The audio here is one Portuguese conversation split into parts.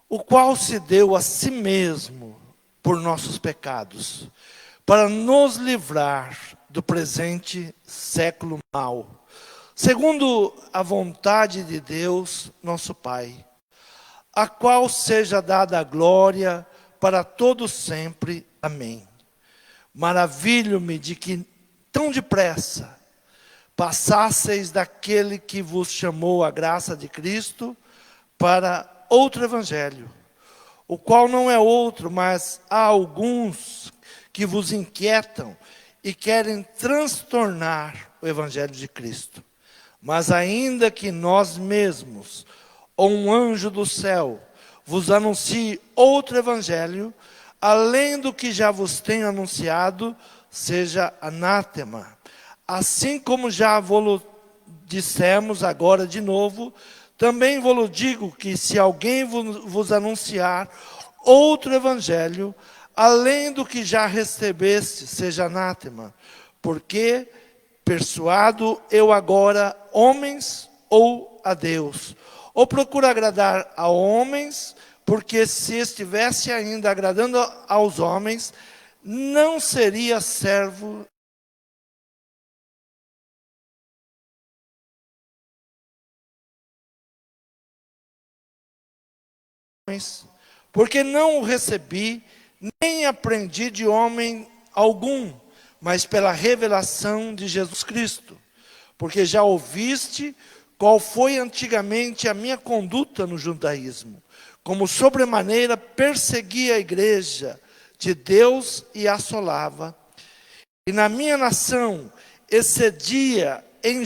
o qual se deu a si mesmo por nossos pecados, para nos livrar do presente século mau, segundo a vontade de Deus, nosso Pai, a qual seja dada a glória para todos sempre. Amém. Maravilho-me de que tão depressa passasseis daquele que vos chamou a graça de Cristo para outro evangelho, o qual não é outro, mas há alguns que vos inquietam e querem transtornar o evangelho de Cristo. Mas ainda que nós mesmos, ou um anjo do céu, vos anuncie outro evangelho, além do que já vos tenho anunciado, seja anátema. Assim como já vos dissemos agora de novo, também vos digo que se alguém vos anunciar outro evangelho, além do que já recebeste, seja anátema. Porque persuado eu agora homens ou a Deus? Ou procuro agradar a homens, porque se estivesse ainda agradando aos homens, não seria servo. Porque não o recebi, nem aprendi de homem algum, mas pela revelação de Jesus Cristo. Porque já ouviste qual foi antigamente a minha conduta no judaísmo, como sobremaneira perseguia a igreja de Deus e assolava. E na minha nação excedia em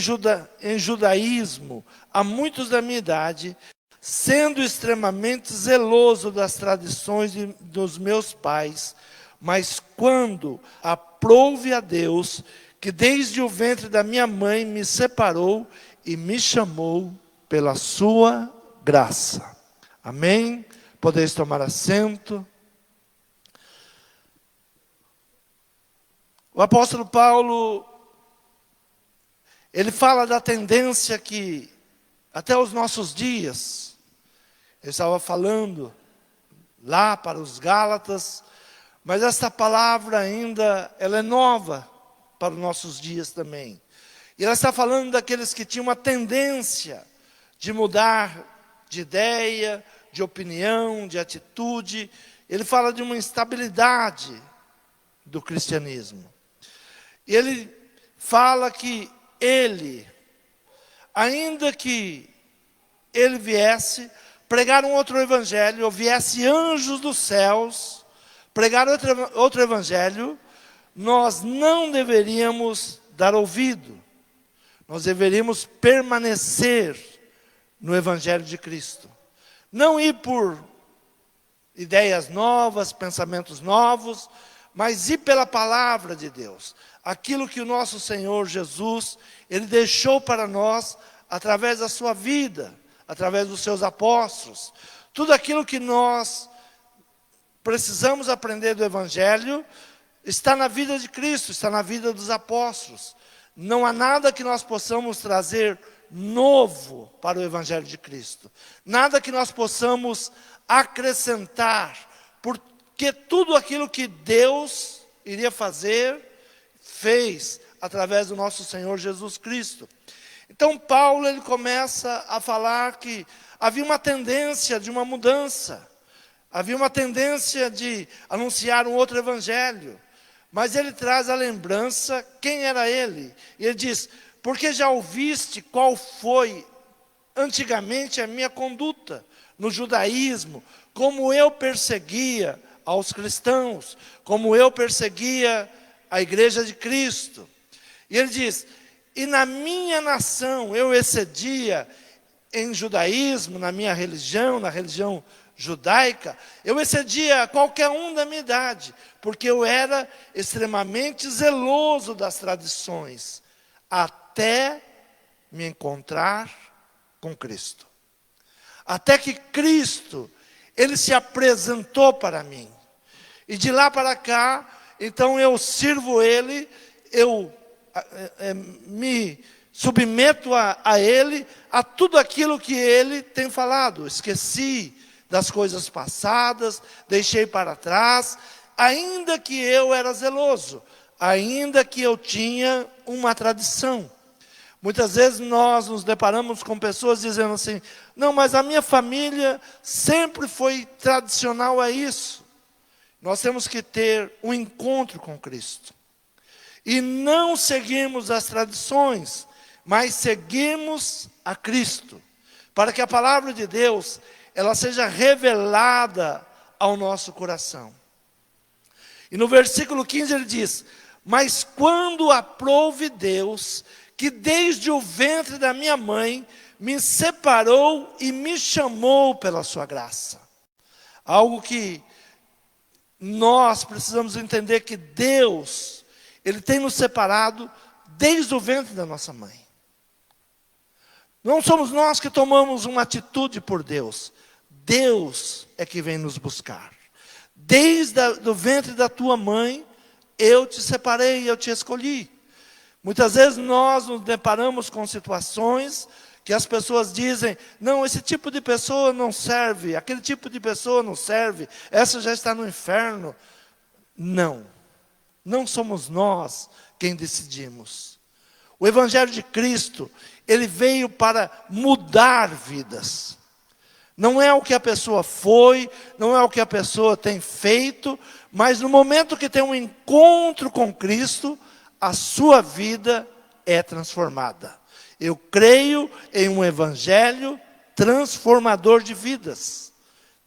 judaísmo a muitos da minha idade, sendo extremamente zeloso das tradições dos meus pais. Mas quando aprouve a Deus, que desde o ventre da minha mãe me separou e me chamou pela sua graça. Amém? Podeis tomar assento. O apóstolo Paulo, ele fala da tendência que até os nossos dias, ele estava falando lá para os Gálatas, mas essa palavra ainda, ela é nova para os nossos dias também. E ela está falando daqueles que tinham uma tendência de mudar de ideia, de opinião, de atitude. Ele fala de uma instabilidade do cristianismo. E ele fala que ele, ainda que ele viesse pregar um outro evangelho, ou viesse anjos dos céus pregar outro evangelho, nós não deveríamos dar ouvido. Nós deveríamos permanecer no evangelho de Cristo. Não ir por ideias novas, pensamentos novos, mas ir pela palavra de Deus. Aquilo que o nosso Senhor Jesus, Ele deixou para nós através da sua vida, através dos seus apóstolos. Tudo aquilo que nós precisamos aprender do evangelho está na vida de Cristo, está na vida dos apóstolos. Não há nada que nós possamos trazer novo para o evangelho de Cristo. Nada que nós possamos acrescentar, porque tudo aquilo que Deus iria fazer, fez através do nosso Senhor Jesus Cristo. Então Paulo, ele começa a falar que havia uma tendência de uma mudança. Havia uma tendência de anunciar um outro evangelho. Mas ele traz a lembrança quem era ele. E ele diz, porque já ouviste qual foi antigamente a minha conduta no judaísmo, como eu perseguia aos cristãos, como eu perseguia a igreja de Cristo. E ele diz, e na minha nação eu excedia em judaísmo, na minha religião, na religião judaica, eu excedia qualquer um da minha idade, porque eu era extremamente zeloso das tradições, até me encontrar com Cristo. Até que Cristo, Ele se apresentou para mim. E de lá para cá, então eu sirvo Ele, eu me submeto a Ele, a tudo aquilo que Ele tem falado. Esqueci das coisas passadas, deixei para trás, ainda que eu era zeloso, ainda que eu tinha uma tradição. Muitas vezes nós nos deparamos com pessoas dizendo assim, não, mas a minha família sempre foi tradicional a isso. Nós temos que ter um encontro com Cristo. E não seguirmos as tradições, mas seguirmos a Cristo. Para que a palavra de Deus, ela seja revelada ao nosso coração. E no versículo 15 ele diz, mas quando aprouve Deus, que desde o ventre da minha mãe, me separou e me chamou pela sua graça. Algo que nós precisamos entender que Deus, Ele tem nos separado desde o ventre da nossa mãe. Não somos nós que tomamos uma atitude por Deus. Deus é que vem nos buscar. Desde o ventre da tua mãe, eu te separei, eu te escolhi. Muitas vezes nós nos deparamos com situações que as pessoas dizem, não, esse tipo de pessoa não serve, aquele tipo de pessoa não serve, essa já está no inferno. Não, não somos nós quem decidimos. O Evangelho de Cristo, ele veio para mudar vidas. Não é o que a pessoa foi, não é o que a pessoa tem feito, mas no momento que tem um encontro com Cristo, a sua vida é transformada. Eu creio em um evangelho transformador de vidas.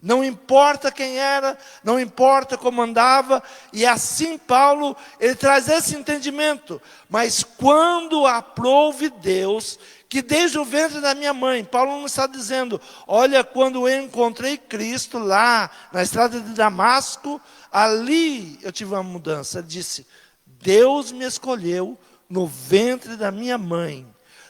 Não importa quem era, não importa como andava, e assim Paulo, ele traz esse entendimento. Mas quando aprouve Deus, que desde o ventre da minha mãe, Paulo não está dizendo, olha, quando eu encontrei Cristo lá, na estrada de Damasco, ali eu tive uma mudança. Ele disse, Deus me escolheu no ventre da minha mãe.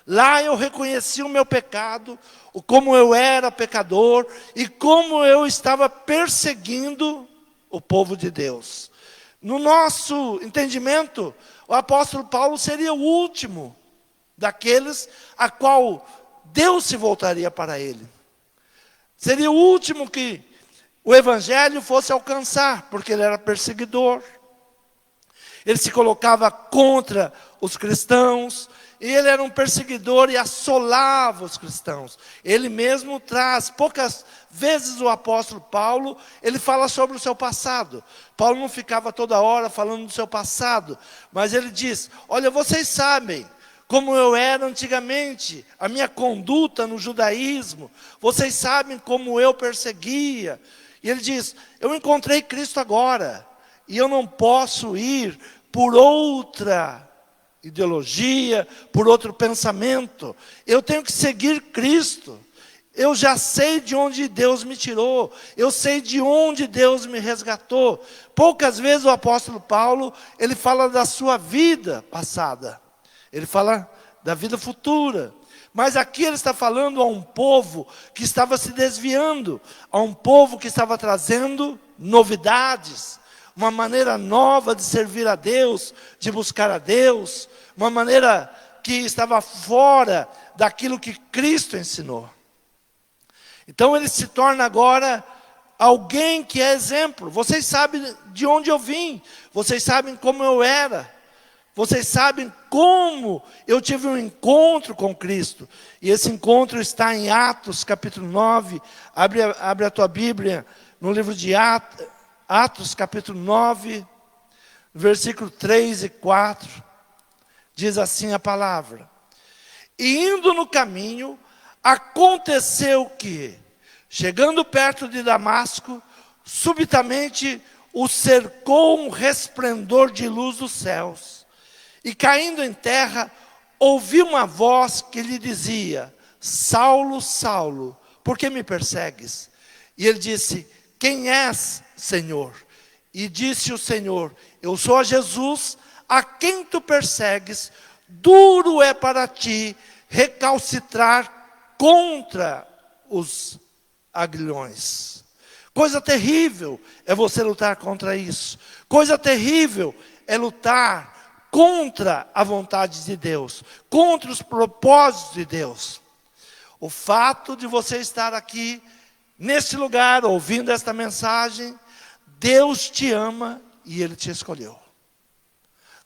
Lá eu reconheci o meu pecado, como eu era pecador e como eu estava perseguindo o povo de Deus. No nosso entendimento, o apóstolo Paulo seria o último daqueles a qual Deus se voltaria para ele. Seria o último que o evangelho fosse alcançar, porque ele era perseguidor. Ele se colocava contra os cristãos, e ele era um perseguidor e assolava os cristãos. Ele mesmo traz, poucas vezes o apóstolo Paulo, ele fala sobre o seu passado. Paulo não ficava toda hora falando do seu passado, mas ele diz, olha, vocês sabem como eu era antigamente, a minha conduta no judaísmo, vocês sabem como eu perseguia. E ele diz, eu encontrei Cristo agora, e eu não posso ir por outra ideologia, por outro pensamento. Eu tenho que seguir Cristo. Eu já sei de onde Deus me tirou. Eu sei de onde Deus me resgatou. Poucas vezes o apóstolo Paulo, ele fala da sua vida passada. Ele fala da vida futura. Mas aqui ele está falando a um povo que estava se desviando. A um povo que estava trazendo novidades. Uma maneira nova de servir a Deus, de buscar a Deus, uma maneira que estava fora daquilo que Cristo ensinou. Então ele se torna agora alguém que é exemplo. Vocês sabem de onde eu vim, vocês sabem como eu era, vocês sabem como eu tive um encontro com Cristo. E esse encontro está em Atos capítulo 9, abre a tua Bíblia no livro de Atos capítulo 9, versículo 3 e 4, diz assim a palavra. E indo no caminho, aconteceu que, chegando perto de Damasco, subitamente o cercou um resplendor de luz dos céus. E caindo em terra, ouvi uma voz que lhe dizia, Saulo, Saulo, por que me persegues? E ele disse, quem és, Senhor? E disse o Senhor, eu sou a Jesus, a quem tu persegues, duro é para ti recalcitrar contra os aguilhões. Coisa terrível é você lutar contra isso. Coisa terrível é lutar contra a vontade de Deus, contra os propósitos de Deus. O fato de você estar aqui neste lugar, ouvindo esta mensagem, Deus te ama e Ele te escolheu.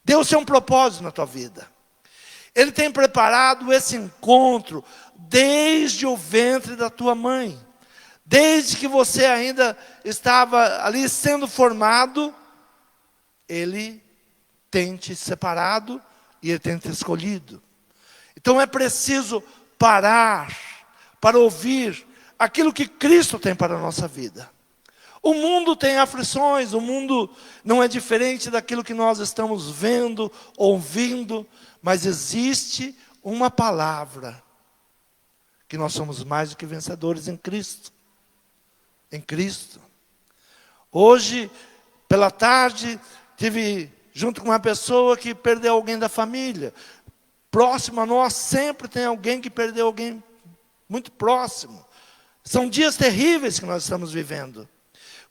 Deus tem um propósito na tua vida. Ele tem preparado esse encontro desde o ventre da tua mãe. Desde que você ainda estava ali sendo formado, Ele tem te separado e Ele tem te escolhido. Então é preciso parar para ouvir aquilo que Cristo tem para a nossa vida. O mundo tem aflições, o mundo não é diferente daquilo que nós estamos vendo, ouvindo, mas existe uma palavra, que nós somos mais do que vencedores em Cristo. Em Cristo. Hoje, pela tarde, tive junto com uma pessoa que perdeu alguém da família. Próximo a nós, sempre tem alguém que perdeu alguém muito próximo. São dias terríveis que nós estamos vivendo.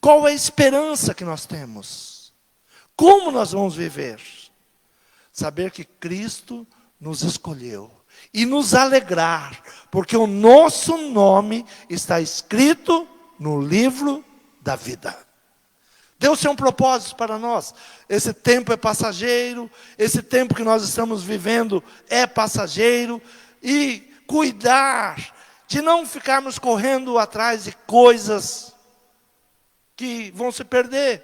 Qual é a esperança que nós temos? Como nós vamos viver? Saber que Cristo nos escolheu. E nos alegrar, porque o nosso nome está escrito no livro da vida. Deus tem um propósito para nós. Esse tempo é passageiro, esse tempo que nós estamos vivendo é passageiro. E cuidar de não ficarmos correndo atrás de coisas que vão se perder,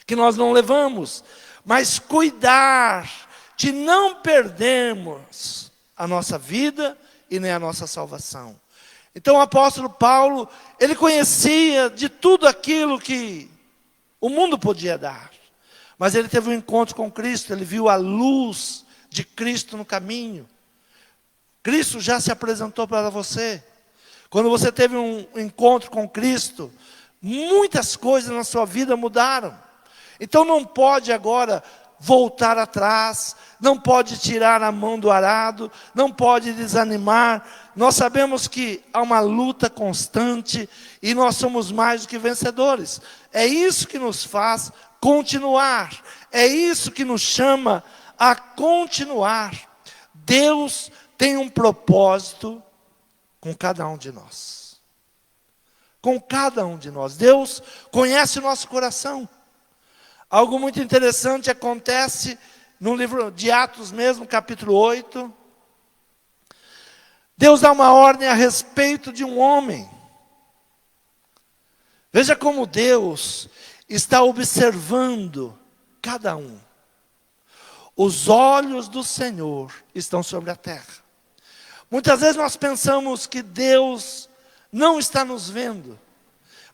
que nós não levamos, mas cuidar de não perdermos a nossa vida e nem a nossa salvação. Então o apóstolo Paulo, ele conhecia de tudo aquilo que o mundo podia dar, mas ele teve um encontro com Cristo, ele viu a luz de Cristo no caminho. Cristo já se apresentou para você. Quando você teve um encontro com Cristo, muitas coisas na sua vida mudaram. Então não pode agora voltar atrás, não pode tirar a mão do arado, não pode desanimar. Nós sabemos que há uma luta constante e nós somos mais do que vencedores. É isso que nos faz continuar, é isso que nos chama a continuar. Deus tem um propósito com cada um de nós. Com cada um de nós. Deus conhece o nosso coração. Algo muito interessante acontece no livro de Atos mesmo, capítulo 8. Deus dá uma ordem a respeito de um homem. Veja como Deus está observando cada um. Os olhos do Senhor estão sobre a terra. Muitas vezes nós pensamos que Deus não está nos vendo.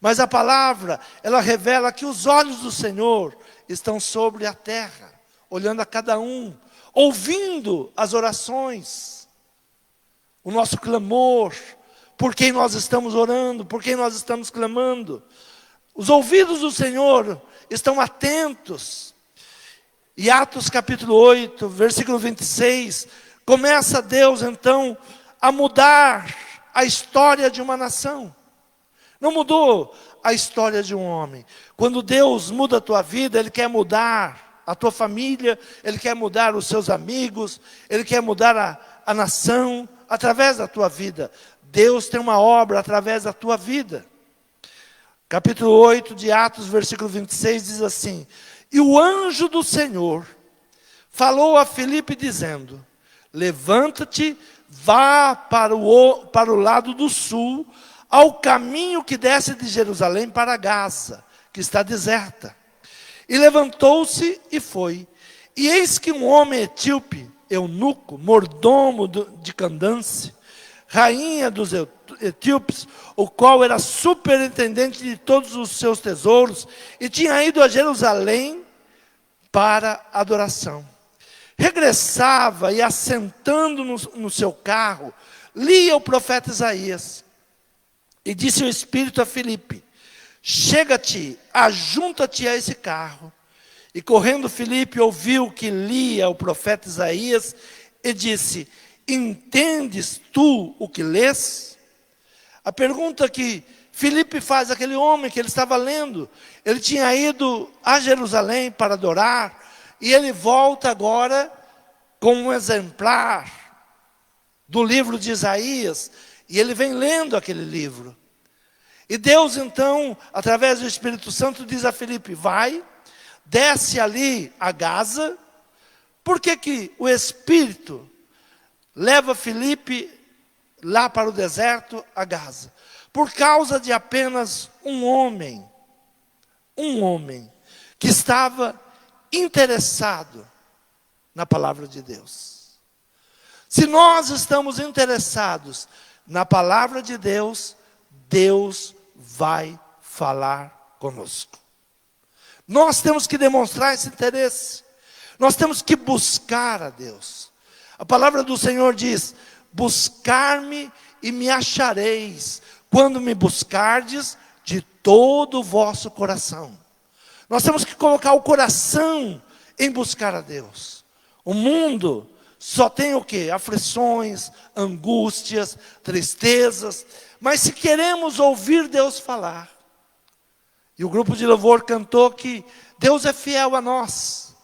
Mas a palavra, ela revela que os olhos do Senhor estão sobre a terra, olhando a cada um, ouvindo as orações, o nosso clamor, por quem nós estamos orando, por quem nós estamos clamando. Os ouvidos do Senhor estão atentos. E Atos capítulo 8, versículo 26, começa Deus então a mudar a história de uma nação. Não mudou a história de um homem. Quando Deus muda a tua vida, Ele quer mudar a tua família, Ele quer mudar os seus amigos, Ele quer mudar a nação através da tua vida. Deus tem uma obra através da tua vida. Capítulo 8 de Atos, versículo 26, diz assim: E o anjo do Senhor falou a Filipe dizendo: Levanta-te, vá para o lado do sul, ao caminho que desce de Jerusalém para Gaza, que está deserta. E levantou-se e foi. E eis que um homem etíope, eunuco, mordomo de Candace, rainha dos etíopes, o qual era superintendente de todos os seus tesouros, e tinha ido a Jerusalém para adoração. Regressava e, assentando no seu carro, lia o profeta Isaías. E disse o Espírito a Filipe: Chega-te, ajunta-te a esse carro. E correndo Filipe ouviu que lia o profeta Isaías e disse: Entendes tu o que lês? A pergunta que Filipe faz àquele homem que ele estava lendo, ele tinha ido a Jerusalém para adorar, e ele volta agora com um exemplar do livro de Isaías, e ele vem lendo aquele livro. E Deus então, através do Espírito Santo, diz a Filipe: vai, desce ali a Gaza. Por que que o Espírito leva Filipe lá para o deserto, a Gaza? Por causa de apenas um homem que estava interessado na palavra de Deus. Se nós estamos interessados na palavra de Deus, Deus vai falar conosco. Nós temos que demonstrar esse interesse. Nós temos que buscar a Deus. A palavra do Senhor diz: buscar-me e me achareis, quando me buscardes de todo o vosso coração. Nós temos que colocar o coração em buscar a Deus. O mundo só tem o quê? Aflições, angústias, tristezas. Mas se queremos ouvir Deus falar, e o grupo de louvor cantou que Deus é fiel a nós.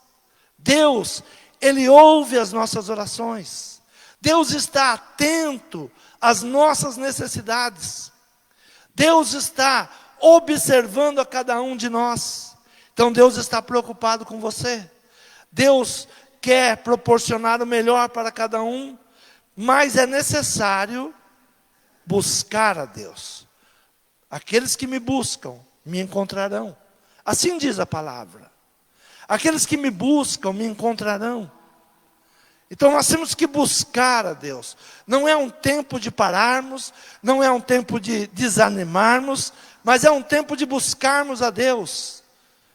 Deus, Ele ouve as nossas orações. Deus está atento às nossas necessidades. Deus está observando a cada um de nós. Então Deus está preocupado com você. Deus quer proporcionar o melhor para cada um, mas é necessário buscar a Deus. Aqueles que me buscam, me encontrarão. Assim diz a palavra. Aqueles que me buscam, me encontrarão. Então nós temos que buscar a Deus. Não é um tempo de pararmos, não é um tempo de desanimarmos, mas é um tempo de buscarmos a Deus.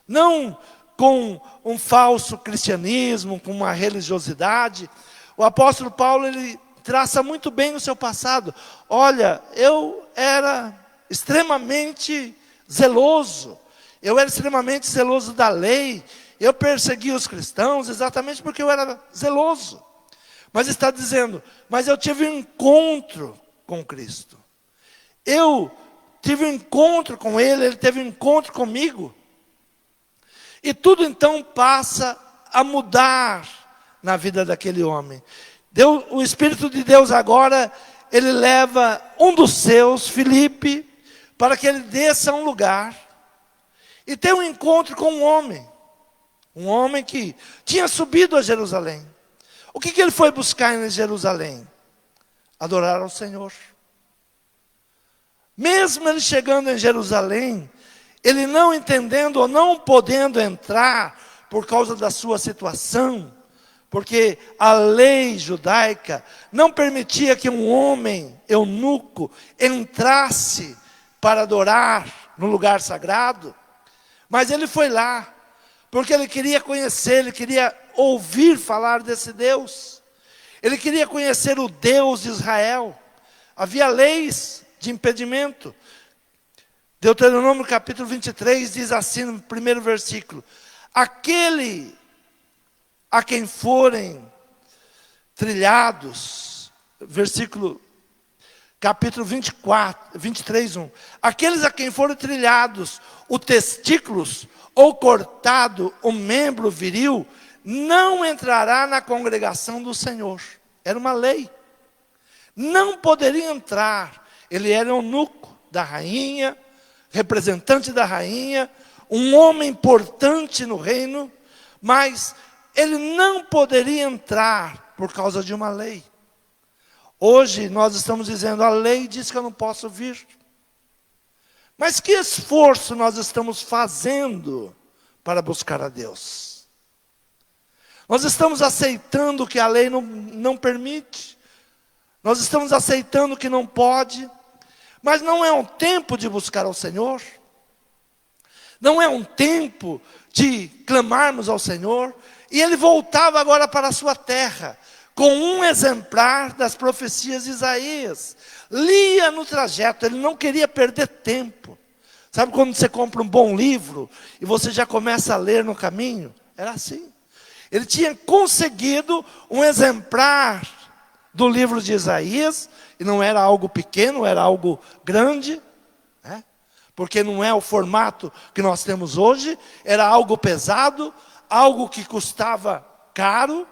Não com um falso cristianismo, com uma religiosidade. O apóstolo Paulo, ele traça muito bem o seu passado. Olha, eu era extremamente zeloso. Eu era extremamente zeloso da lei. Eu perseguia os cristãos exatamente porque eu era zeloso. Mas está dizendo, mas eu tive um encontro com Cristo. Eu tive um encontro com Ele, Ele teve um encontro comigo. E tudo então passa a mudar na vida daquele homem. O Espírito de Deus agora, Ele leva um dos seus, Filipe, para que ele desça a um lugar e tenha um encontro com um homem. Um homem que tinha subido a Jerusalém. O que ele foi buscar em Jerusalém? Adorar ao Senhor. Mesmo ele chegando em Jerusalém, ele não entendendo ou não podendo entrar por causa da sua situação, porque a lei judaica não permitia que um homem eunuco entrasse para adorar no lugar sagrado. Mas ele foi lá, porque ele queria conhecer, ele queria ouvir falar desse Deus. Ele queria conhecer o Deus de Israel. Havia leis de impedimento. Deuteronômio capítulo 23 diz assim no primeiro versículo: aquele a quem forem trilhados, versículo capítulo 23, 1. Aqueles a quem forem trilhados os testículos ou cortado o membro viril, não entrará na congregação do Senhor. Era uma lei. Não poderia entrar. Ele era eunuco da rainha, representante da rainha, um homem importante no reino, mas ele não poderia entrar por causa de uma lei. Hoje nós estamos dizendo, a lei diz que eu não posso vir. Mas que esforço nós estamos fazendo para buscar a Deus? Nós estamos aceitando o que a lei não permite. Nós estamos aceitando o que não pode. Mas não é um tempo de buscar ao Senhor. Não é um tempo de clamarmos ao Senhor. E ele voltava agora para a sua terra, com um exemplar das profecias de Isaías. Lia no trajeto, ele não queria perder tempo. Sabe quando você compra um bom livro e você já começa a ler no caminho? Era assim. Ele tinha conseguido um exemplar do livro de Isaías, e não era algo pequeno, era algo grande, né? Porque não é o formato que nós temos hoje, era algo pesado, algo que custava caro,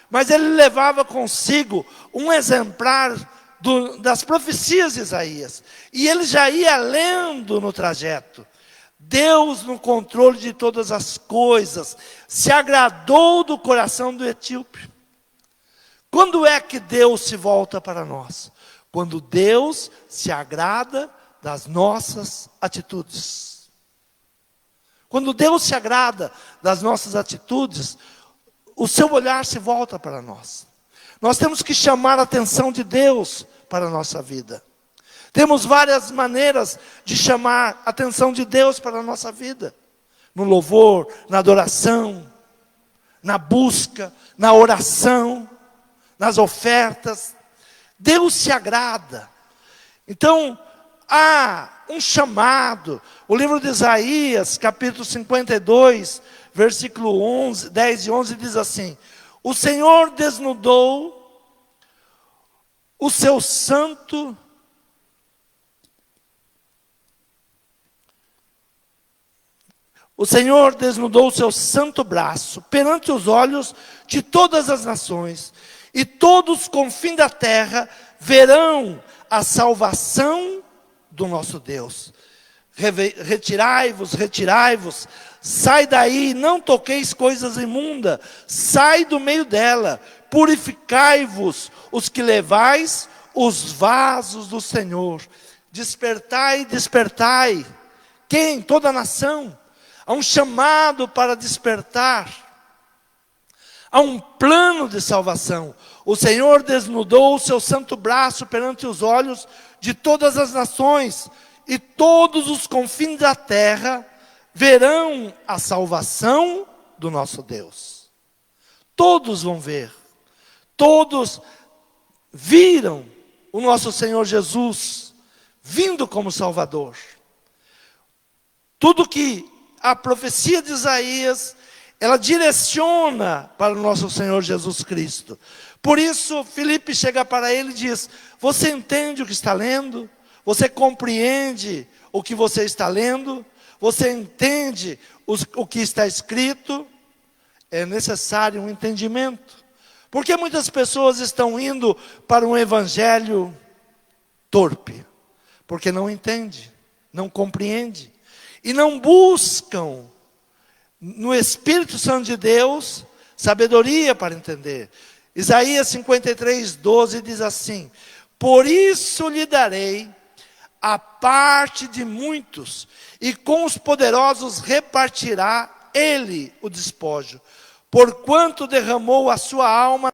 mas ele levava consigo um exemplar das profecias de Isaías. E ele já ia lendo no trajeto. Deus no controle de todas as coisas, se agradou do coração do etíope. Quando é que Deus se volta para nós? Quando Deus se agrada das nossas atitudes. Quando Deus se agrada das nossas atitudes, o seu olhar se volta para nós. Nós temos que chamar a atenção de Deus para a nossa vida. Temos várias maneiras de chamar a atenção de Deus para a nossa vida. No louvor, na adoração, na busca, na oração, nas ofertas. Deus se agrada. Então, há um chamado. O livro de Isaías, capítulo 52, versículo 11, 10 e 11, diz assim: o Senhor desnudou o seu santo braço perante os olhos de todas as nações, e todos os confins da terra verão a salvação do nosso Deus. Retirai-vos, retirai-vos, sai daí, não toqueis coisas imundas, sai do meio dela, purificai-vos, os que levais os vasos do Senhor. Despertai, despertai. Quem? Toda a nação. Há um chamado para despertar. Há um plano de salvação. O Senhor desnudou o seu santo braço perante os olhos de todas as nações, e todos os confins da terra verão a salvação do nosso Deus. Todos vão ver. Todos viram o nosso Senhor Jesus vindo como Salvador. Tudo que a profecia de Isaías, ela direciona para o nosso Senhor Jesus Cristo. Por isso, Filipe chega para ele e diz: você entende o que está lendo? Você compreende o que você está lendo? Você entende o que está escrito? É necessário um entendimento. Porque muitas pessoas estão indo para um evangelho torpe, porque não entende, não compreende, e não buscam no Espírito Santo de Deus sabedoria para entender. Isaías 53, 12 diz assim: por isso lhe darei a parte de muitos, e com os poderosos repartirá ele o despojo, porquanto derramou a sua alma.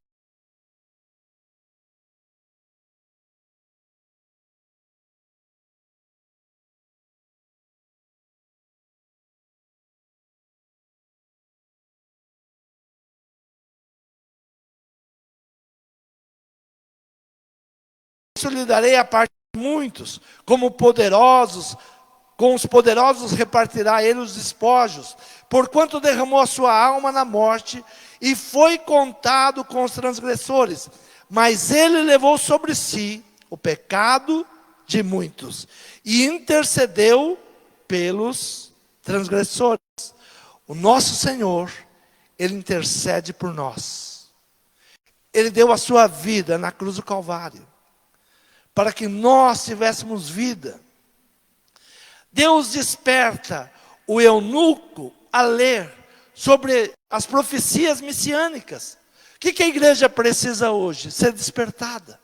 Por isso lhe darei a parte de muitos, como poderosos, com os poderosos repartirá ele os despojos, porquanto derramou a sua alma na morte, e foi contado com os transgressores, mas ele levou sobre si o pecado de muitos, e intercedeu pelos transgressores. O nosso Senhor, ele intercede por nós. Ele deu a sua vida na cruz do Calvário, para que nós tivéssemos vida. Deus desperta o eunuco a ler sobre as profecias messiânicas. O que a igreja precisa hoje? Ser despertada.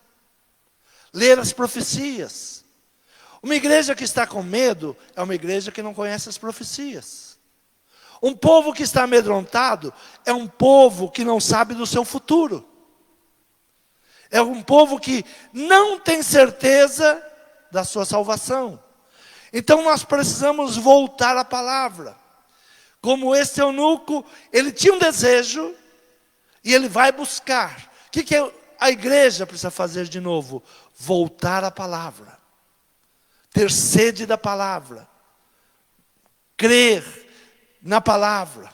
Ler as profecias. Uma igreja que está com medo é uma igreja que não conhece as profecias. Um povo que está amedrontado é um povo que não sabe do seu futuro. É um povo que não tem certeza da sua salvação. Então nós precisamos voltar à palavra. Como esse eunuco, ele tinha um desejo e ele vai buscar. O que a igreja precisa fazer de novo? Voltar à palavra. Ter sede da palavra. Crer na palavra.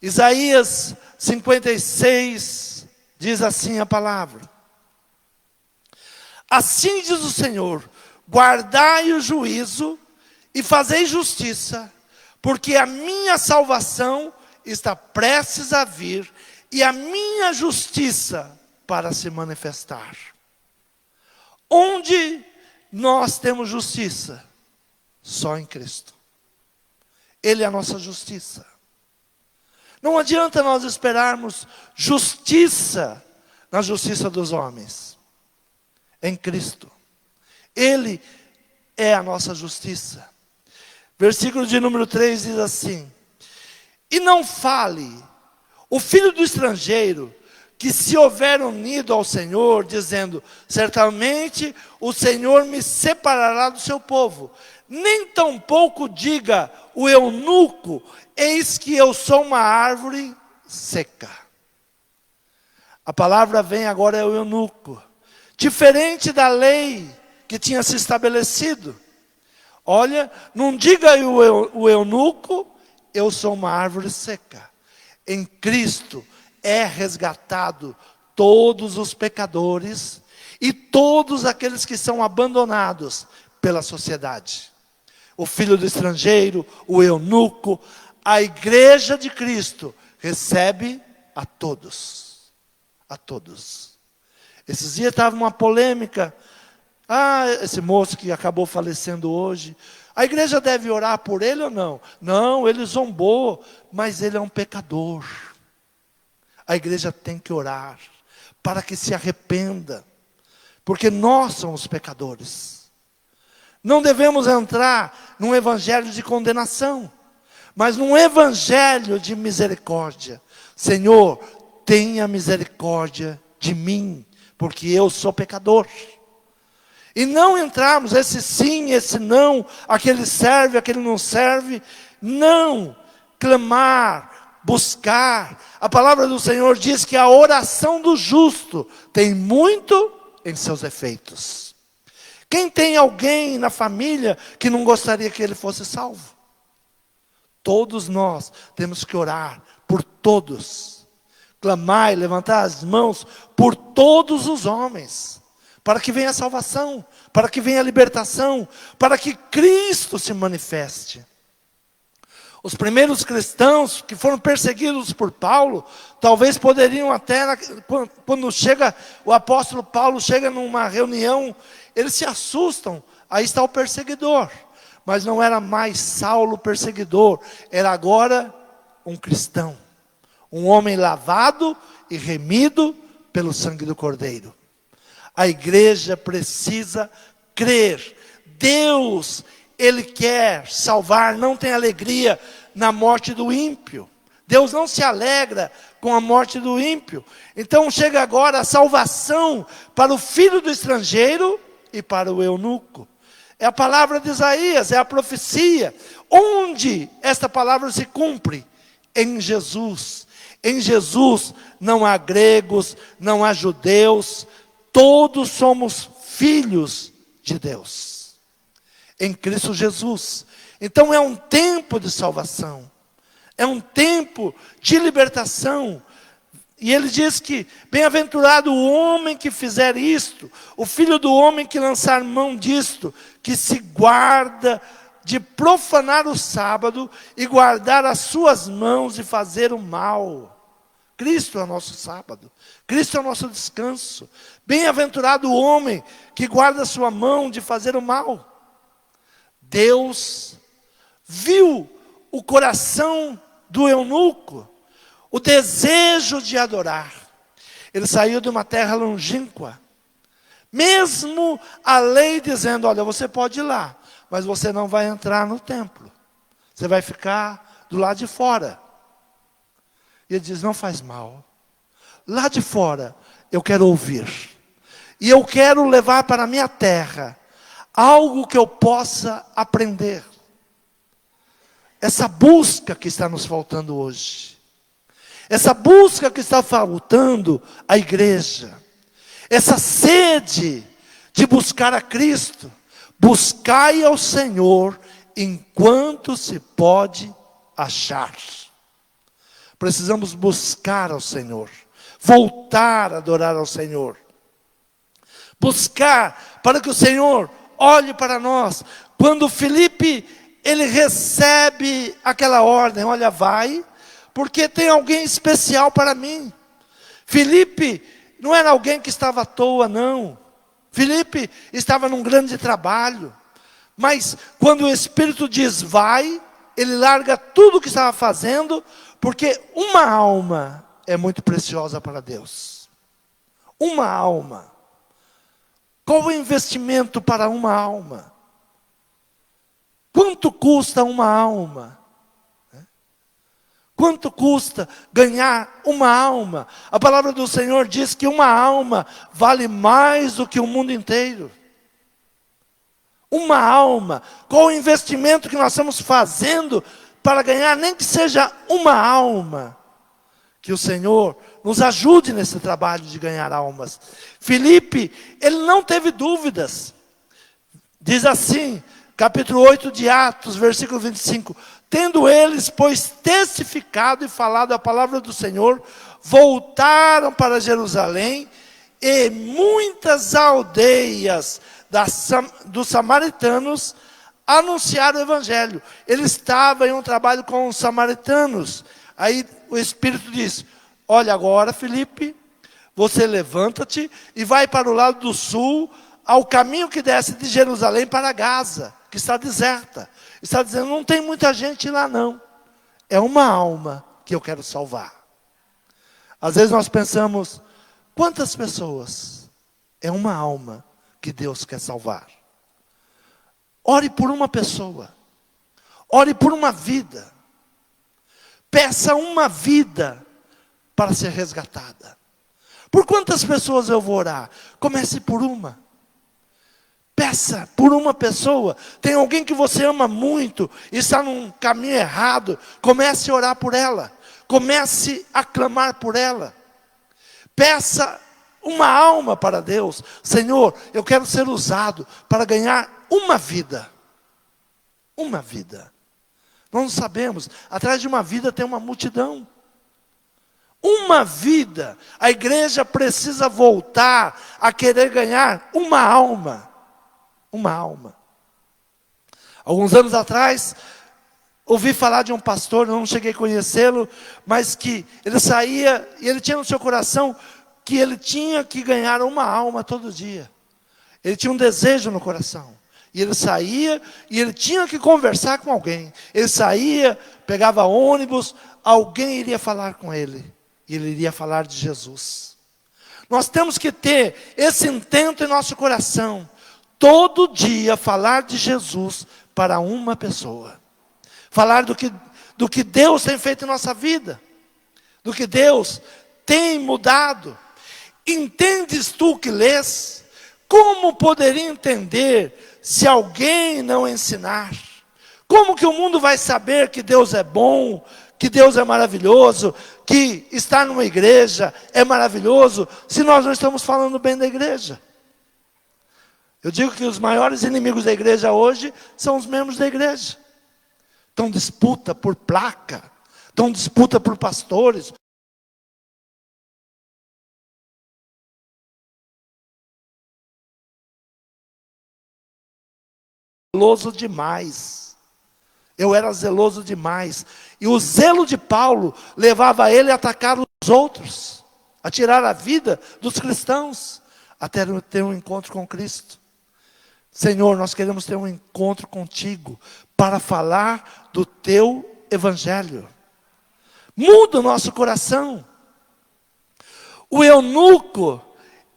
Isaías 56 diz assim a palavra: assim diz o Senhor: guardai o juízo e fazei justiça, porque a minha salvação está prestes a vir, e a minha justiça para se manifestar. Onde nós temos justiça? Só em Cristo. Ele é a nossa justiça. Não adianta nós esperarmos justiça na justiça dos homens. Em Cristo. Ele é a nossa justiça. Versículo de número 3 diz assim: e não fale o filho do estrangeiro, que se houver unido ao Senhor, dizendo, certamente o Senhor me separará do seu povo. Nem tampouco diga o eunuco, eis que eu sou uma árvore seca. A palavra vem agora é o eunuco. Diferente da lei que tinha se estabelecido. Olha, não diga o eunuco, eu sou uma árvore seca. Em Cristo é resgatado todos os pecadores e todos aqueles que são abandonados pela sociedade. O filho do estrangeiro, o eunuco, a igreja de Cristo recebe a todos. A todos. Esses dias estava uma polêmica. Esse moço que acabou falecendo hoje, a igreja deve orar por ele ou não? Não, ele zombou, mas ele é um pecador. A igreja tem que orar para que se arrependa, porque nós somos pecadores. Não devemos entrar num evangelho de condenação, mas num evangelho de misericórdia. Senhor, tenha misericórdia de mim, porque eu sou pecador. E não entrarmos, esse sim, esse não, aquele serve, aquele não serve. Não, clamar, buscar. A palavra do Senhor diz que a oração do justo tem muito em seus efeitos. Quem tem alguém na família que não gostaria que ele fosse salvo? Todos nós temos que orar por todos. Clamar e levantar as mãos por todos os homens. Para que venha a salvação, para que venha a libertação, para que Cristo se manifeste. Os primeiros cristãos que foram perseguidos por Paulo, talvez poderiam até, quando chega, o apóstolo Paulo chega numa reunião, eles se assustam, aí está o perseguidor. Mas não era mais Saulo o perseguidor, era agora um cristão. Um homem lavado e remido pelo sangue do Cordeiro. A igreja precisa crer. Deus, Ele quer salvar, não tem alegria na morte do ímpio. Deus não se alegra com a morte do ímpio. Então chega agora a salvação para o filho do estrangeiro e para o eunuco. É a palavra de Isaías, é a profecia. Onde esta palavra se cumpre? Em Jesus. Em Jesus não há gregos, não há judeus, todos somos filhos de Deus, em Cristo Jesus. Então é um tempo de salvação, é um tempo de libertação. E ele diz que, bem-aventurado o homem que fizer isto, o filho do homem que lançar mão disto, que se guarda de profanar o sábado, e guardar as suas mãos e fazer o mal. Cristo é o nosso sábado, Cristo é o nosso descanso. Bem-aventurado o homem que guarda a sua mão de fazer o mal. Deus viu o coração do eunuco, o desejo de adorar. Ele saiu de uma terra longínqua, mesmo a lei dizendo, olha, você pode ir lá, mas você não vai entrar no templo, você vai ficar do lado de fora. E ele diz, não faz mal. Lá de fora, eu quero ouvir. E eu quero levar para a minha terra algo que eu possa aprender. Essa busca que está nos faltando hoje. Essa busca que está faltando à igreja. Essa sede de buscar a Cristo. Buscai ao Senhor enquanto se pode achar. Precisamos buscar ao Senhor, voltar a adorar ao Senhor. Buscar para que o Senhor olhe para nós. Quando Filipe, ele recebe aquela ordem, olha, vai, porque tem alguém especial para mim. Filipe não era alguém que estava à toa, não. Filipe estava num grande trabalho, mas quando o Espírito diz vai, ele larga tudo o que estava fazendo, porque uma alma é muito preciosa para Deus. Uma alma. Qual o investimento para uma alma? Quanto custa uma alma? Quanto custa ganhar uma alma? A palavra do Senhor diz que uma alma vale mais do que o mundo inteiro. Uma alma. Qual o investimento que nós estamos fazendo para ganhar, nem que seja uma alma? Que o Senhor nos ajude nesse trabalho de ganhar almas. Filipe, ele não teve dúvidas. Diz assim, capítulo 8 de Atos, versículo 25. Tendo eles, pois, testificado e falado a palavra do Senhor, voltaram para Jerusalém, e muitas aldeias dos samaritanos anunciaram o evangelho. Ele estava em um trabalho com os samaritanos. Aí o Espírito diz, olha agora, Filipe, você levanta-te e vai para o lado do sul, ao caminho que desce de Jerusalém para Gaza, que está deserta. Está dizendo, não tem muita gente lá não. É uma alma que eu quero salvar. Às vezes nós pensamos, quantas pessoas? É uma alma que Deus quer salvar. Ore por uma pessoa. Ore por uma vida. Peça uma vida para ser resgatada. Por quantas pessoas eu vou orar? Comece por uma. Peça por uma pessoa. Tem alguém que você ama muito e está num caminho errado. Comece a orar por ela. Comece a clamar por ela. Peça uma alma para Deus. Senhor, eu quero ser usado para ganhar uma vida. Uma vida. Nós não sabemos. Atrás de uma vida tem uma multidão. Uma vida. A igreja precisa voltar a querer ganhar uma alma. Uma alma. Alguns anos atrás, ouvi falar de um pastor, eu não cheguei a conhecê-lo, mas que ele saía, e ele tinha no seu coração, que ele tinha que ganhar uma alma todo dia. Ele tinha um desejo no coração. E ele saía, e ele tinha que conversar com alguém. Ele saía, pegava ônibus, alguém iria falar com ele. E ele iria falar de Jesus. Nós temos que ter esse intento em nosso coração. Todo dia falar de Jesus para uma pessoa. Falar do que Deus tem feito em nossa vida. Do que Deus tem mudado. Entendes tu que lês? Como poderia entender se alguém não ensinar? Como que o mundo vai saber que Deus é bom, que Deus é maravilhoso, que estar numa igreja é maravilhoso, se nós não estamos falando bem da igreja? Eu digo que os maiores inimigos da igreja hoje são os membros da igreja. Estão disputa por placa, estão disputa por pastores. Zeloso demais. Eu era zeloso demais. E o zelo de Paulo levava ele a atacar os outros, a tirar a vida dos cristãos, até ter um encontro com Cristo. Senhor, nós queremos ter um encontro contigo para falar do teu evangelho. Muda o nosso coração. O eunuco,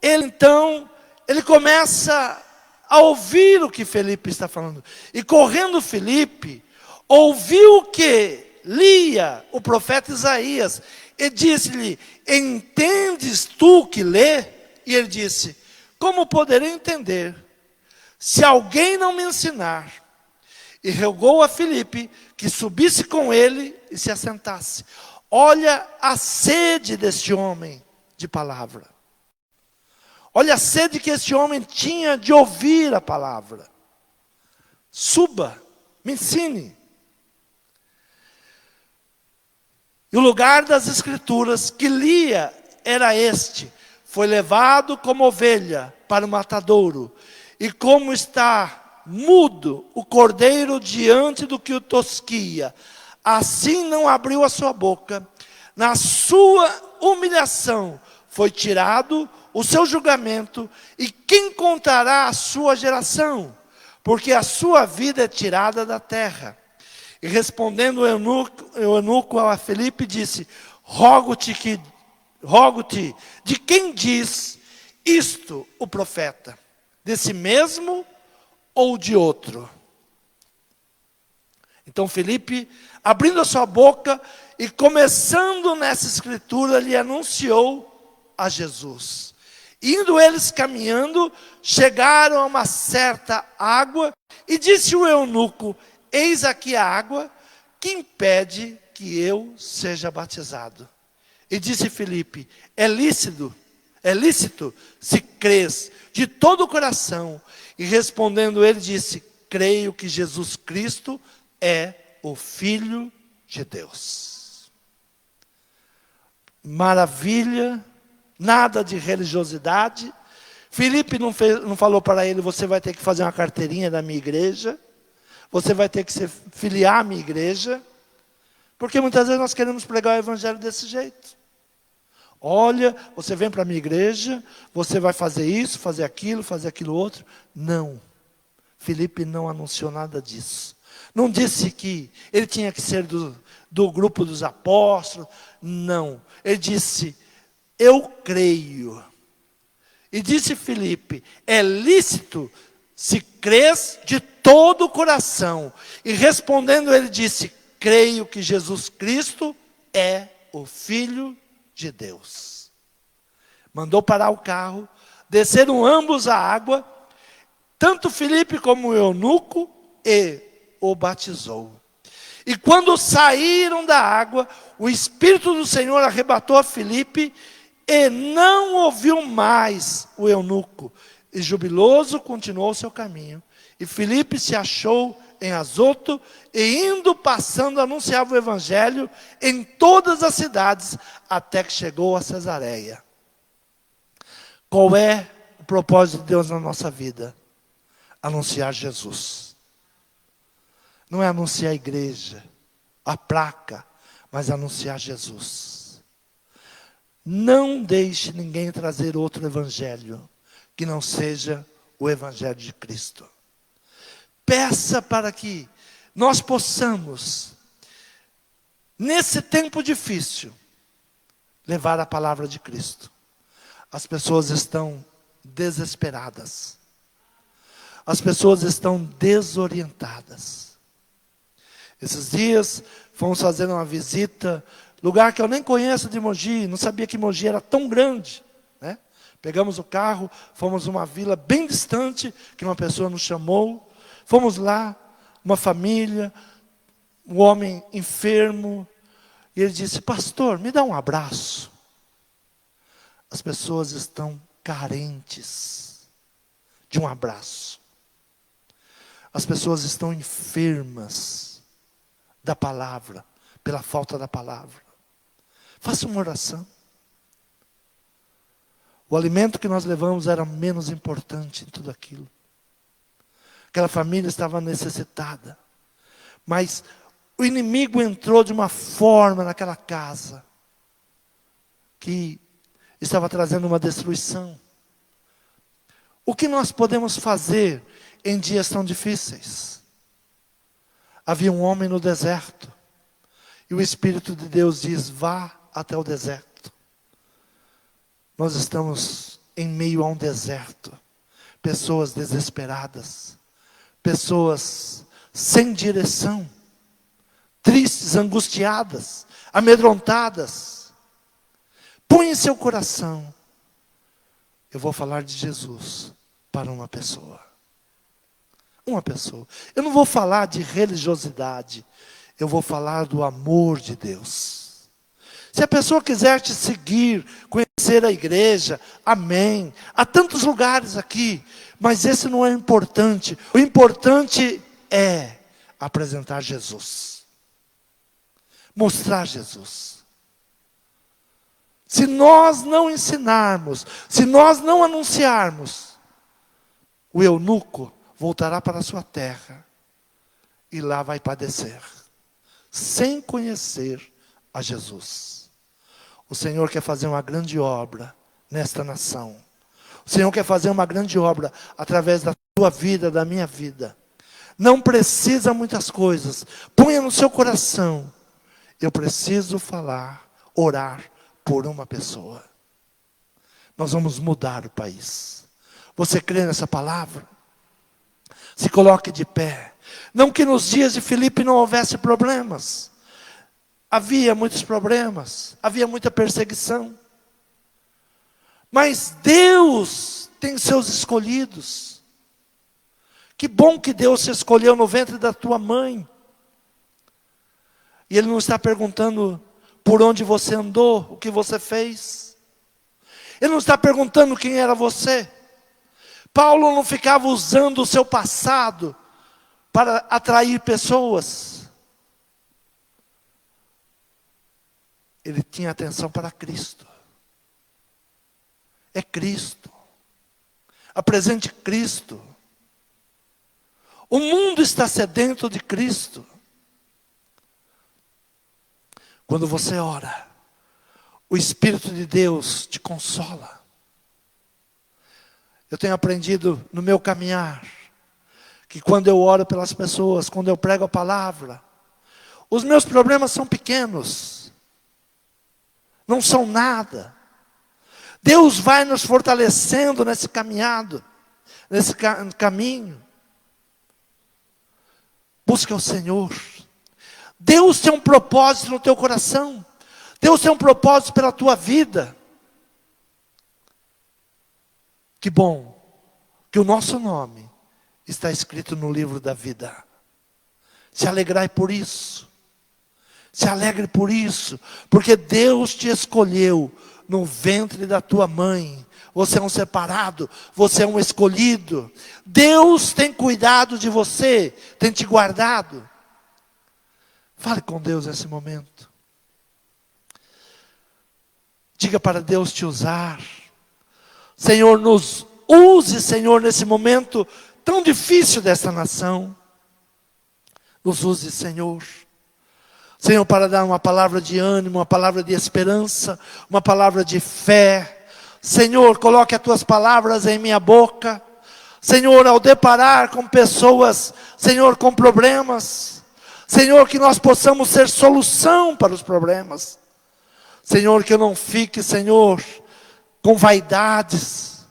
ele começa a ouvir o que Filipe está falando. E correndo Filipe, ouviu o que lia o profeta Isaías. E disse-lhe, entendes tu que lê? E ele disse, como poderei entender, se alguém não me ensinar? E rogou a Filipe que subisse com ele e se assentasse. Olha a sede deste homem de palavra. Olha a sede que esse homem tinha de ouvir a palavra. Suba, me ensine. E o lugar das escrituras que lia era este. Foi levado como ovelha para o matadouro. E como está mudo o cordeiro diante do que o tosquia, assim não abriu a sua boca. Na sua humilhação foi tirado o seu julgamento, e quem contará a sua geração? Porque a sua vida é tirada da terra. E respondendo o eunuco a Filipe, disse: rogo-te, de quem diz isto o profeta? Desse mesmo ou de outro? Então Filipe, abrindo a sua boca e começando nessa escritura, lhe anunciou a Jesus. Indo eles caminhando, chegaram a uma certa água, e disse o eunuco: eis aqui a água, que impede que eu seja batizado. E disse Filipe: é lícito, se crês de todo o coração. E respondendo ele, disse: creio que Jesus Cristo é o Filho de Deus. Maravilha, nada de religiosidade. Filipe não falou para ele: você vai ter que fazer uma carteirinha da minha igreja, você vai ter que se filiar à minha igreja, porque muitas vezes nós queremos pregar o evangelho desse jeito. Olha, você vem para a minha igreja, você vai fazer isso, fazer aquilo outro. Não, Filipe não anunciou nada disso. Não disse que ele tinha que ser do grupo dos apóstolos. Não, ele disse: eu creio. E disse Filipe: é lícito se crês de todo o coração. E respondendo ele disse: creio que Jesus Cristo é o Filho de Deus. Mandou parar o carro, desceram ambos a água, tanto Filipe como o eunuco, e o batizou. E quando saíram da água, o Espírito do Senhor arrebatou a Filipe, e não ouviu mais o eunuco. E jubiloso continuou o seu caminho. E Filipe se achou em Azoto, e indo, passando, anunciava o evangelho em todas as cidades, até que chegou a Cesareia. Qual é o propósito de Deus na nossa vida? Anunciar Jesus. Não é anunciar a igreja, a placa, mas anunciar Jesus. Não deixe ninguém trazer outro evangelho que não seja o evangelho de Cristo. Peça para que nós possamos, nesse tempo difícil, levar a palavra de Cristo. As pessoas estão desesperadas. As pessoas estão desorientadas. Esses dias fomos fazer uma visita, lugar que eu nem conheço de Mogi, não sabia que Mogi era tão grande, né? Pegamos o carro, fomos a uma vila bem distante, que uma pessoa nos chamou. Fomos lá, uma família, um homem enfermo, e ele disse: pastor, me dá um abraço. As pessoas estão carentes de um abraço. As pessoas estão enfermas da palavra, pela falta da palavra. Faça uma oração. O alimento que nós levamos era menos importante em tudo aquilo. Aquela família estava necessitada. Mas o inimigo entrou de uma forma naquela casa que estava trazendo uma destruição. O que nós podemos fazer em dias tão difíceis? Havia um homem no deserto, e o Espírito de Deus diz: vá até o deserto. Nós estamos em meio a um deserto, pessoas desesperadas, pessoas sem direção, tristes, angustiadas, amedrontadas. Põe em seu coração: eu vou falar de Jesus para uma pessoa. Uma pessoa. Eu não vou falar de religiosidade, eu vou falar do amor de Deus. Se a pessoa quiser te seguir, conhecer a igreja, amém. Há tantos lugares aqui, mas esse não é importante. O importante é apresentar Jesus. Mostrar Jesus. Se nós não ensinarmos, se nós não anunciarmos, o eunuco voltará para a sua terra e lá vai padecer, sem conhecer a Jesus. O Senhor quer fazer uma grande obra nesta nação. O Senhor quer fazer uma grande obra através da tua vida, da minha vida. Não precisa muitas coisas. Ponha no seu coração: eu preciso falar, orar por uma pessoa. Nós vamos mudar o país. Você crê nessa palavra? Se coloque de pé. Não que nos dias de Filipe não houvesse problemas. Havia muitos problemas, havia muita perseguição. Mas Deus tem seus escolhidos. Que bom que Deus te escolheu no ventre da tua mãe. E Ele não está perguntando por onde você andou, o que você fez. Ele não está perguntando quem era você. Paulo não ficava usando o seu passado para atrair pessoas. Ele tinha atenção para Cristo. É Cristo. Apresente Cristo. O mundo está sedento de Cristo. Quando você ora, o Espírito de Deus te consola. Eu tenho aprendido no meu caminhar, que quando eu oro pelas pessoas, quando eu prego a palavra, os meus problemas são pequenos. Não são nada. Deus vai nos fortalecendo nesse caminhado, nesse caminho. Busca o Senhor. Deus tem um propósito no teu coração. Deus tem um propósito pela tua vida. Que bom que o nosso nome está escrito no livro da vida. Se alegrai por isso. Se alegre por isso, porque Deus te escolheu no ventre da tua mãe. Você é um separado, você é um escolhido. Deus tem cuidado de você, tem te guardado. Fale com Deus nesse momento. Diga para Deus te usar. Senhor, nos use, Senhor, nesse momento tão difícil desta nação. Nos use, Senhor. Senhor, para dar uma palavra de ânimo, uma palavra de esperança, uma palavra de fé. Senhor, coloque as tuas palavras em minha boca. Senhor, ao deparar com pessoas, Senhor, com problemas, Senhor, que nós possamos ser solução para os problemas. Senhor, que eu não fique, Senhor, com vaidades,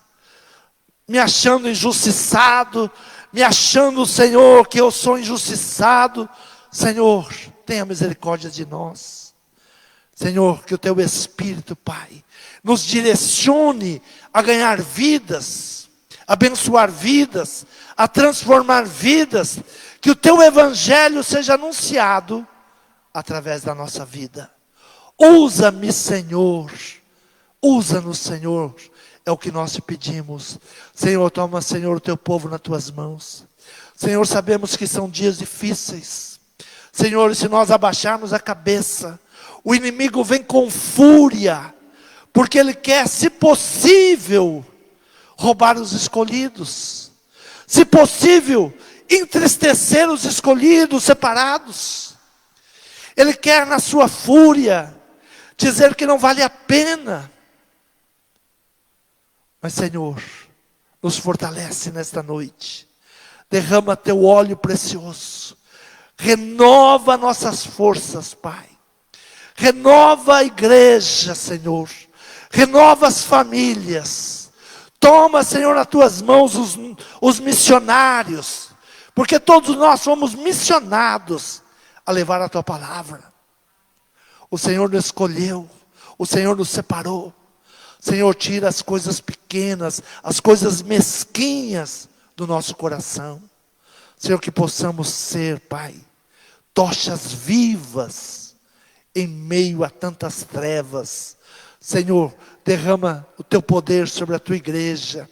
me achando injustiçado, me achando, Senhor, que eu sou injustiçado. Senhor, tenha misericórdia de nós. Senhor, que o teu Espírito, Pai, nos direcione a ganhar vidas, a abençoar vidas, a transformar vidas, que o teu Evangelho seja anunciado através da nossa vida. Usa-me, Senhor, usa-nos, Senhor, é o que nós te pedimos. Senhor, toma, Senhor, o teu povo nas tuas mãos. Senhor, sabemos que são dias difíceis. Senhor, se nós abaixarmos a cabeça, o inimigo vem com fúria, porque ele quer, se possível, roubar os escolhidos. Se possível, entristecer os escolhidos, separados. Ele quer, na sua fúria, dizer que não vale a pena. Mas, Senhor, nos fortalece nesta noite. Derrama teu óleo precioso. Renova nossas forças, Pai. Renova a igreja, Senhor. Renova as famílias. Toma, Senhor, nas tuas mãos os missionários. Porque todos nós somos missionados a levar a tua palavra. O Senhor nos escolheu. O Senhor nos separou. Senhor, tira as coisas pequenas, as coisas mesquinhas do nosso coração. Senhor, que possamos ser, Pai, tochas vivas em meio a tantas trevas. Senhor, derrama o teu poder sobre a tua igreja.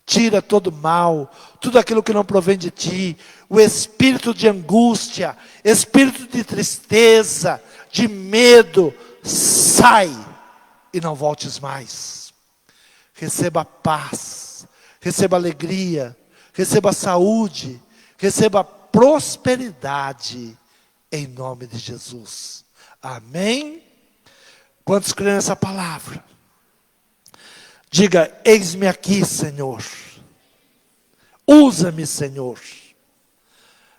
Tira todo mal, tudo aquilo que não provém de ti. O espírito de angústia, espírito de tristeza, de medo, sai e não voltes mais. Receba paz, receba alegria, receba saúde, receba prosperidade, em nome de Jesus. Amém? Quantos creem nessa palavra? Diga: eis-me aqui, Senhor. Usa-me, Senhor.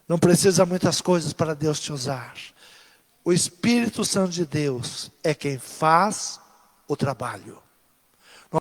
Não precisa muitas coisas para Deus te usar. O Espírito Santo de Deus é quem faz o trabalho.